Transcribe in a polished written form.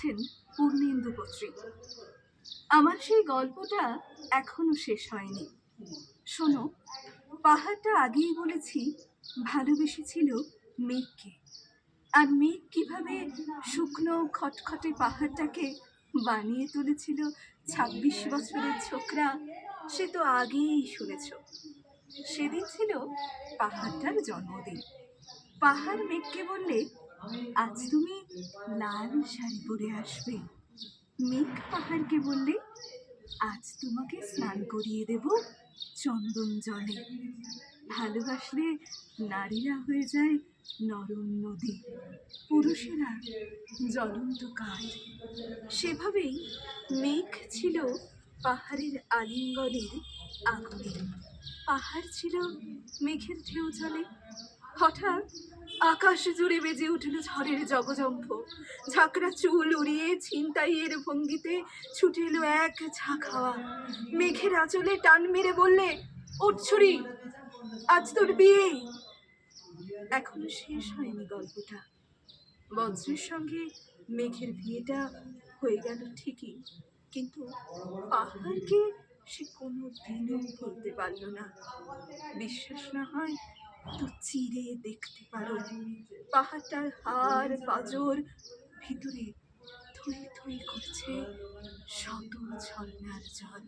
লিখেছেন পূর্ণেন্দু পত্রিক। আমার সেই গল্পটা এখনো শেষ হয়নি। শোনো, পাহাড়টা আগেই বলেছি ভালোবেসেছিল মেঘকে, আর মেঘ কিভাবে শুকনো খটখটে পাহাড়টাকে বানিয়ে তুলেছিল ২৬ বছরের ছোকরা, সে তো আগেই শুনেছ। সেদিন ছিল পাহাড়টার জন্মদিন। পাহাড় মেঘকে বললে, আজ তুমি লাল শাড়ি পরে আসবে। মেঘ পাহাড়কে বললে, আজ তোমাকে স্নান করিয়ে দেব চন্দন জলে। ভালোবাসলে নারীরা হয়ে যায় নরম নদী, পুরুষেরা জ্বলন্ত কাঠ। সেভাবেই মেঘ ছিল পাহাড়ের আলিঙ্গনের আগুনে, পাহাড় ছিল মেঘের ঢেউ জলে। হঠাৎ আকাশ জুড়ে বেজে উঠল ঝড়ের জগজম্ভ। ঝাঁকড়া চুল উড়িয়ে ছিনতাইয়ের ভঙ্গিতে ছুটে এলো এক ঝাঁক হাওয়া। মেঘের আঁচলে টান মেরে বললে, ওঠ ছুরি, আজ তোর বিয়ে। এখনো শেষ হয়নি গল্পটা। বজ্রের সঙ্গে মেঘের বিয়েটা হয়ে গেল ঠিকই, কিন্তু পাহাড়কে সে কোনো দিনও ভুলতে পারল না। বিশ্বাস না হয় তো চিরে দেখতে পারো। পাহাড়টার হাড় পাঁজর ভিতরে থই থই করছে শত ঝর্ণার জল।